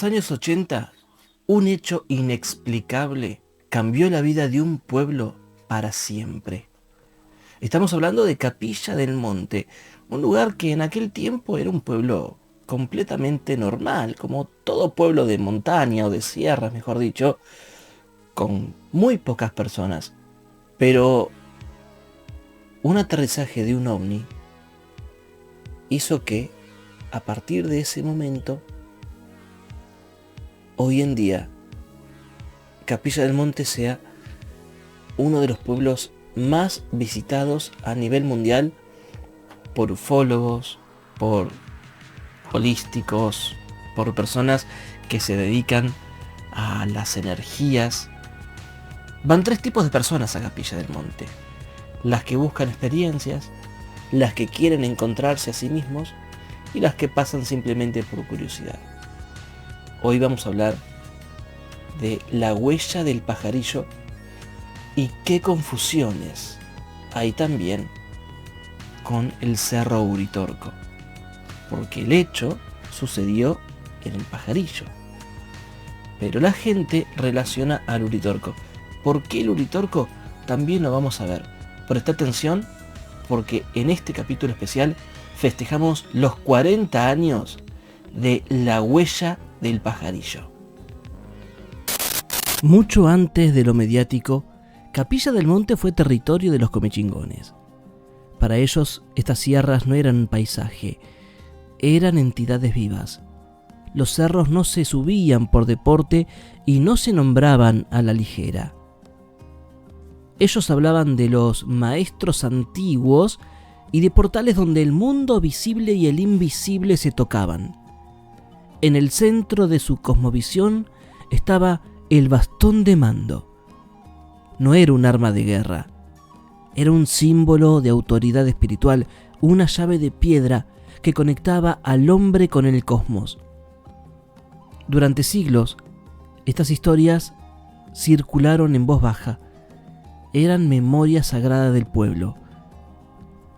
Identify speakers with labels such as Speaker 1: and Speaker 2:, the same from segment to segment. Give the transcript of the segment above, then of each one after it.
Speaker 1: los años 80, un hecho inexplicable cambió la vida de un pueblo para siempre. Estamos hablando de Capilla del Monte, un lugar que en aquel tiempo era un pueblo completamente normal, como todo pueblo de montaña o de sierra, mejor dicho, con muy pocas personas. Pero un aterrizaje de un ovni hizo que, a partir de ese momento, hoy en día, Capilla del Monte sea uno de los pueblos más visitados a nivel mundial por ufólogos, por holísticos, por personas que se dedican a las energías. Van tres tipos de personas a Capilla del Monte: las que buscan experiencias, las que quieren encontrarse a sí mismos y las que pasan simplemente por curiosidad. Hoy vamos a hablar de la huella del pajarillo y qué confusiones hay también con el Cerro Uritorco, porque el hecho sucedió en el pajarillo, pero la gente relaciona al Uritorco. ¿Por qué el Uritorco? También lo vamos a ver. Presta atención, porque en este capítulo especial festejamos los 40 años de la huella del pajarillo. Mucho antes de lo mediático, Capilla del Monte fue territorio de los comechingones. Para ellos, estas sierras no eran un paisaje, eran entidades vivas. Los cerros no se subían por deporte y no se nombraban a la ligera. Ellos hablaban de los maestros antiguos y de portales donde el mundo visible y el invisible se tocaban. En el centro de su cosmovisión estaba el bastón de mando. No era un arma de guerra, era un símbolo de autoridad espiritual, una llave de piedra que conectaba al hombre con el cosmos. Durante siglos, estas historias circularon en voz baja. Eran memoria sagrada del pueblo.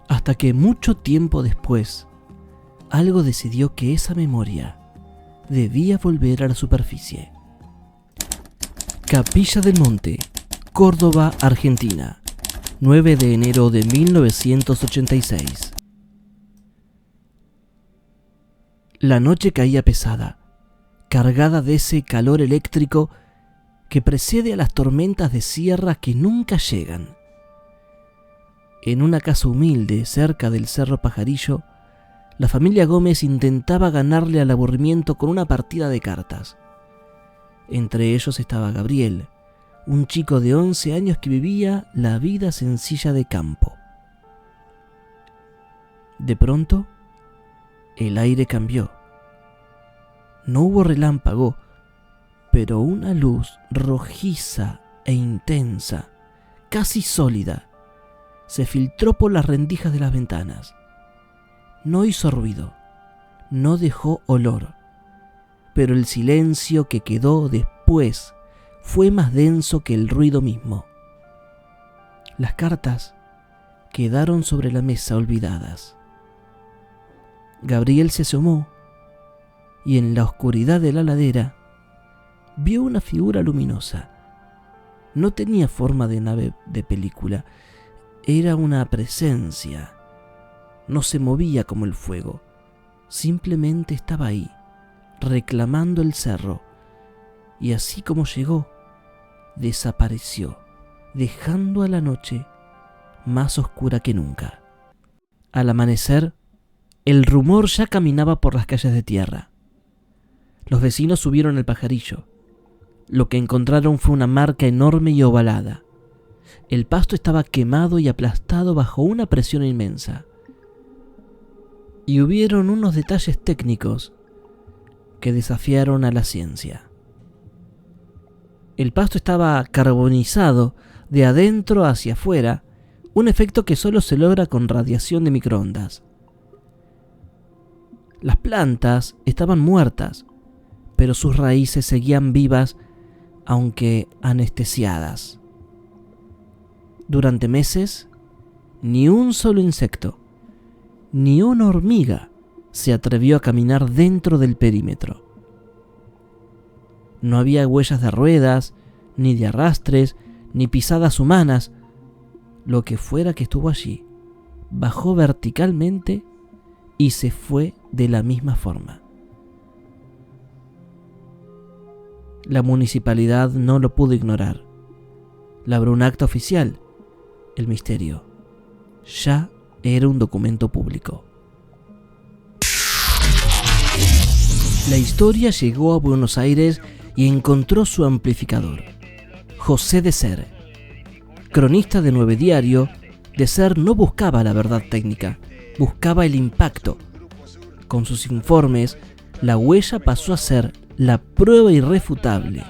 Speaker 1: Hasta que mucho tiempo después, algo decidió que esa memoria debía volver a la superficie. Capilla del Monte, Córdoba, Argentina, 9 de enero de 1986. La noche caía pesada, cargada de ese calor eléctrico que precede a las tormentas de sierra que nunca llegan. En una casa humilde cerca del Cerro Pajarillo, la familia Gómez intentaba ganarle al aburrimiento con una partida de cartas. Entre ellos estaba Gabriel, un chico de 11 años que vivía la vida sencilla de campo. De pronto, el aire cambió. No hubo relámpago, pero una luz rojiza e intensa, casi sólida, se filtró por las rendijas de las ventanas. No hizo ruido, no dejó olor, pero el silencio que quedó después fue más denso que el ruido mismo. Las cartas quedaron sobre la mesa olvidadas. Gabriel se asomó y en la oscuridad de la ladera vio una figura luminosa. No tenía forma de nave de película, era una presencia. No se movía como el fuego, simplemente estaba ahí, reclamando el cerro, y así como llegó, desapareció, dejando a la noche más oscura que nunca. Al amanecer, el rumor ya caminaba por las calles de tierra. Los vecinos subieron al pajarillo. Lo que encontraron fue una marca enorme y ovalada. El pasto estaba quemado y aplastado bajo una presión inmensa. Y hubieron unos detalles técnicos que desafiaron a la ciencia. El pasto estaba carbonizado de adentro hacia afuera, un efecto que solo se logra con radiación de microondas. Las plantas estaban muertas, pero sus raíces seguían vivas, aunque anestesiadas. Durante meses, ni un solo insecto, ni una hormiga se atrevió a caminar dentro del perímetro. No había huellas de ruedas, ni de arrastres, ni pisadas humanas. Lo que fuera que estuvo allí, bajó verticalmente y se fue de la misma forma. La municipalidad no lo pudo ignorar. Labró un acta oficial. El misterio ya era un documento público. La historia llegó a Buenos Aires y encontró su amplificador. José de Ser, cronista de 9 Diario, de Ser no buscaba la verdad técnica, buscaba el impacto. Con sus informes, la huella pasó a ser la prueba irrefutable.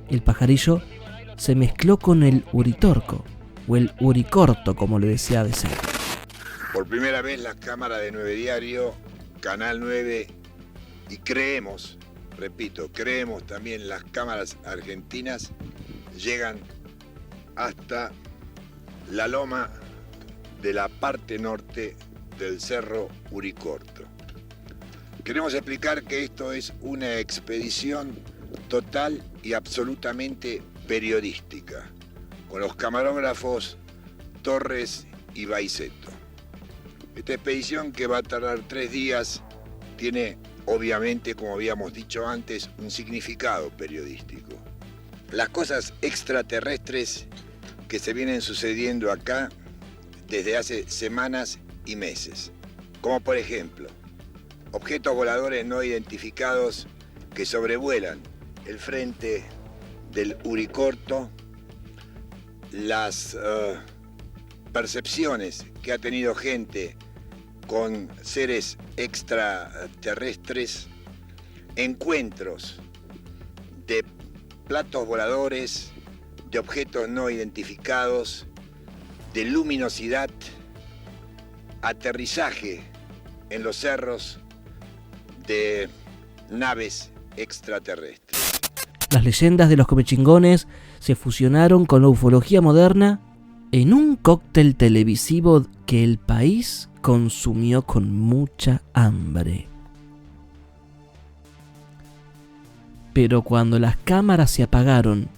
Speaker 1: El pajarillo se mezcló con el uritorco, o el uricorto, como le decía de Ser.
Speaker 2: Por primera vez las cámaras de 9 Diario, Canal 9 y creemos también las cámaras argentinas llegan hasta la loma de la parte norte del Cerro Uricorto. Queremos explicar que esto es una expedición total y absolutamente periodística, con los camarógrafos Torres y Baiceto. Esta expedición, que va a tardar 3 días, tiene obviamente, como habíamos dicho antes, un significado periodístico. Las cosas extraterrestres que se vienen sucediendo acá desde hace semanas y meses, como por ejemplo, objetos voladores no identificados que sobrevuelan el frente del Uricorto, las percepciones que ha tenido gente con seres extraterrestres, encuentros de platos voladores, de objetos no identificados, de luminosidad, aterrizaje en los cerros de naves extraterrestres.
Speaker 1: Las leyendas de los comechingones se fusionaron con la ufología moderna en un cóctel televisivo que el país consumió con mucha hambre. Pero cuando las cámaras se apagaron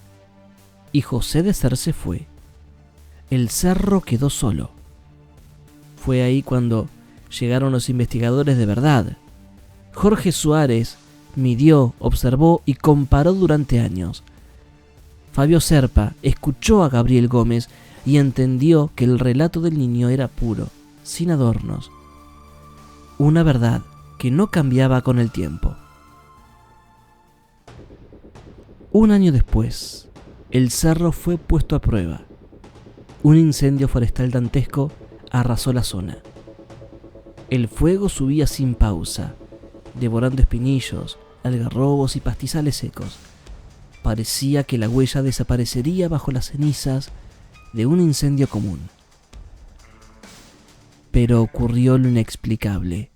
Speaker 1: y José de Ser se fue, el cerro quedó solo. Fue ahí cuando llegaron los investigadores de verdad. Jorge Suárez midió, observó y comparó durante años. Fabio Serpa escuchó a Gabriel Gómez y entendió que el relato del niño era puro, sin adornos. Una verdad que no cambiaba con el tiempo. Un año después, el cerro fue puesto a prueba. Un incendio forestal dantesco arrasó la zona. El fuego subía sin pausa, devorando espinillos, algarrobos y pastizales secos. Parecía que la huella desaparecería bajo las cenizas de un incendio común. Pero ocurrió lo inexplicable.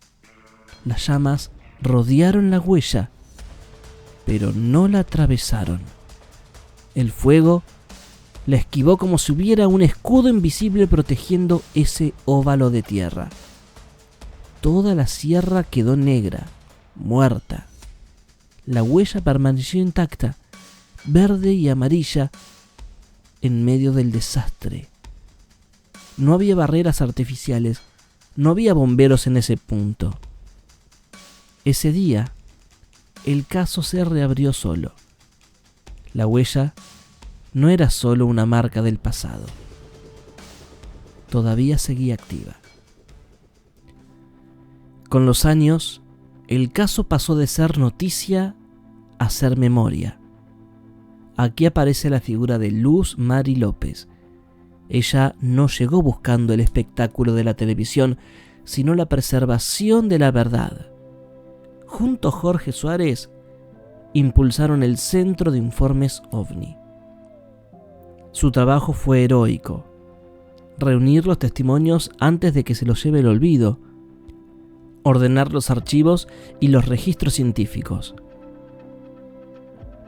Speaker 1: Las llamas rodearon la huella, pero no la atravesaron. El fuego la esquivó como si hubiera un escudo invisible protegiendo ese óvalo de tierra. Toda la sierra quedó negra, muerta. La huella permaneció intacta, verde y amarilla, en medio del desastre. No había barreras artificiales, no había bomberos en ese punto. Ese día, el caso se reabrió solo. La huella no era solo una marca del pasado. Todavía seguía activa. Con los años, el caso pasó de ser noticia a ser memoria. Aquí aparece la figura de Luz Mari López. Ella no llegó buscando el espectáculo de la televisión, sino la preservación de la verdad. Junto a Jorge Suárez, impulsaron el Centro de Informes OVNI. Su trabajo fue heroico: reunir los testimonios antes de que se los lleve el olvido, ordenar los archivos y los registros científicos.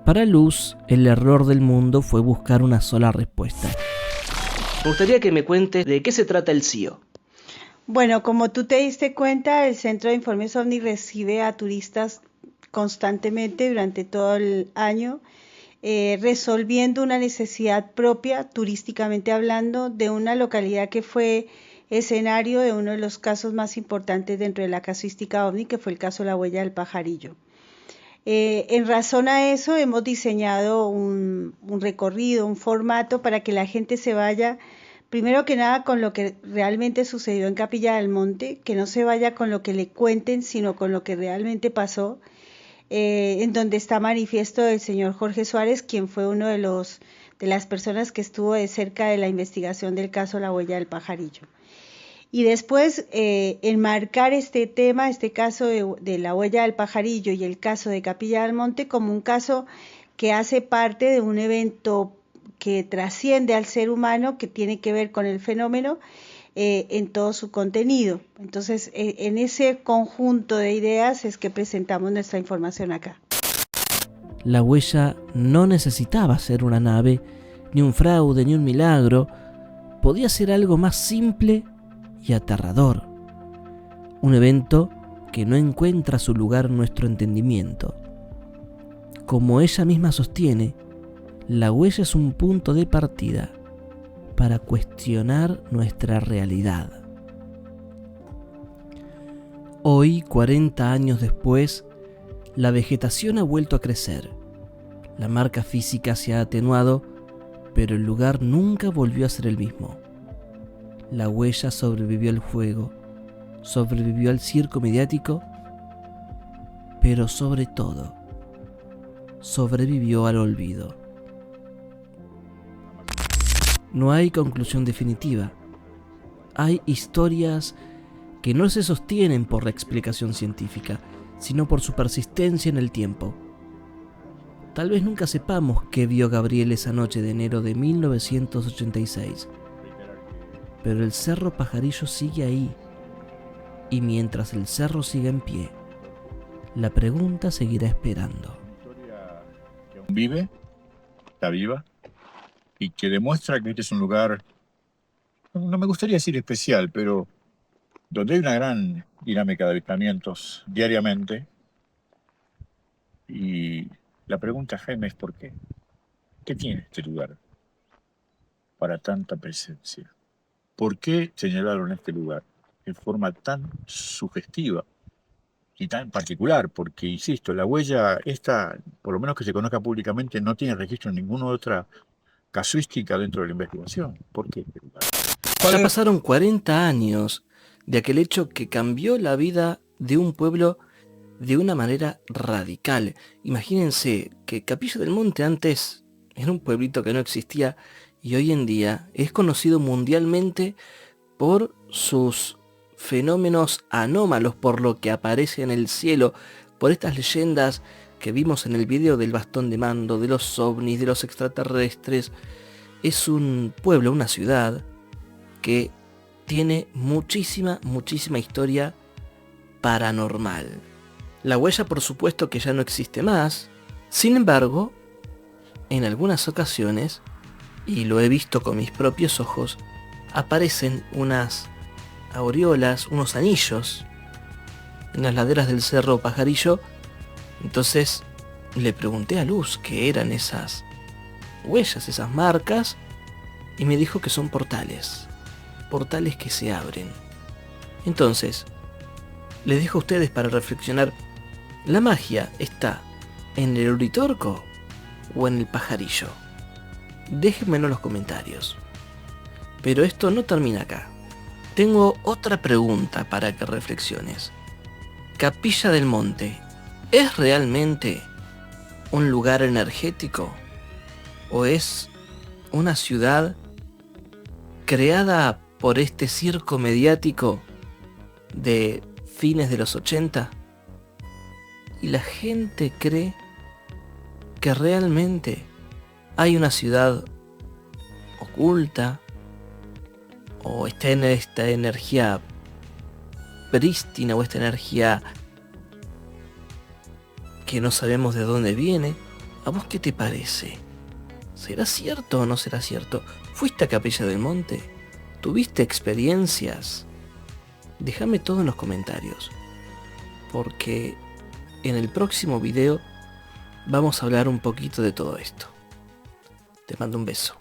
Speaker 1: Para Luz, el error del mundo fue buscar una sola respuesta. Me gustaría que me cuentes de qué se trata el CIO.
Speaker 3: Bueno, como tú te diste cuenta, el Centro de Informes OVNI recibe a turistas constantemente durante todo el año, resolviendo una necesidad propia, turísticamente hablando, de una localidad que fue escenario de uno de los casos más importantes dentro de la casuística OVNI, que fue el caso La Huella del Pajarillo. En razón a eso hemos diseñado un recorrido, un formato para que la gente se vaya, primero que nada, con lo que realmente sucedió en Capilla del Monte, que no se vaya con lo que le cuenten, sino con lo que realmente pasó, en donde está manifiesto el señor Jorge Suárez, quien fue uno de las personas que estuvo de cerca de la investigación del caso La Huella del Pajarillo. Y después enmarcar este tema, este caso de La Huella del Pajarillo y el caso de Capilla del Monte como un caso que hace parte de un evento que trasciende al ser humano, que tiene que ver con el fenómeno en todo su contenido. Entonces, en ese conjunto de ideas es que presentamos nuestra información acá.
Speaker 1: La huella no necesitaba ser una nave, ni un fraude, ni un milagro. Podía ser algo más simple y aterrador. Un evento que no encuentra su lugar en nuestro entendimiento. Como ella misma sostiene, la huella es un punto de partida para cuestionar nuestra realidad. Hoy, 40 años después, la vegetación ha vuelto a crecer. La marca física se ha atenuado, pero el lugar nunca volvió a ser el mismo. La huella sobrevivió al fuego, sobrevivió al circo mediático, pero sobre todo, sobrevivió al olvido. No hay conclusión definitiva. Hay historias que no se sostienen por la explicación científica, sino por su persistencia en el tiempo. Tal vez nunca sepamos qué vio Gabriel esa noche de enero de 1986. Pero el Cerro Pajarillo sigue ahí. Y mientras el cerro siga en pie, la pregunta seguirá esperando.
Speaker 4: Que aún vive, está viva, y que demuestra que este es un lugar, no me gustaría decir especial, pero donde hay una gran dinámica de avistamientos diariamente. Y la pregunta, Jaime, es ¿por qué? ¿Qué tiene este lugar para tanta presencia? ¿Por qué señalaron este lugar en forma tan sugestiva y tan particular? Porque, insisto, la huella esta, por lo menos que se conozca públicamente, no tiene registro en ninguna otra casuística dentro de la investigación. ¿Por qué este lugar?
Speaker 1: Ya pasaron 40 años de aquel hecho que cambió la vida de un pueblo de una manera radical. Imagínense que Capilla del Monte antes era un pueblito que no existía y hoy en día es conocido mundialmente por sus fenómenos anómalos, por lo que aparece en el cielo, por estas leyendas que vimos en el video del bastón de mando, de los ovnis, de los extraterrestres. Es un pueblo, una ciudad que tiene muchísima historia paranormal. La huella, por supuesto, que ya no existe más. Sin embargo, en algunas ocasiones, y lo he visto con mis propios ojos, aparecen unas aureolas, unos anillos en las laderas del Cerro Pajarillo. Entonces le pregunté a Luz qué eran esas huellas, esas marcas, y me dijo que son portales que se abren. Entonces, les dejo a ustedes para reflexionar. ¿La magia está en el Uritorco o en el pajarillo? Déjenmelo en los comentarios. Pero esto no termina acá. Tengo otra pregunta para que reflexiones. ¿Capilla del Monte es realmente un lugar energético? ¿O es una ciudad creada por este circo mediático de fines de los 80? ¿Y la gente cree que realmente hay una ciudad oculta? ¿O está en esta energía prístina, o esta energía que no sabemos de dónde viene? ¿A vos qué te parece? ¿Será cierto o no será cierto? ¿Fuiste a Capilla del Monte? ¿Tuviste experiencias? Déjame todo en los comentarios, porque en el próximo video vamos a hablar un poquito de todo esto. Te mando un beso.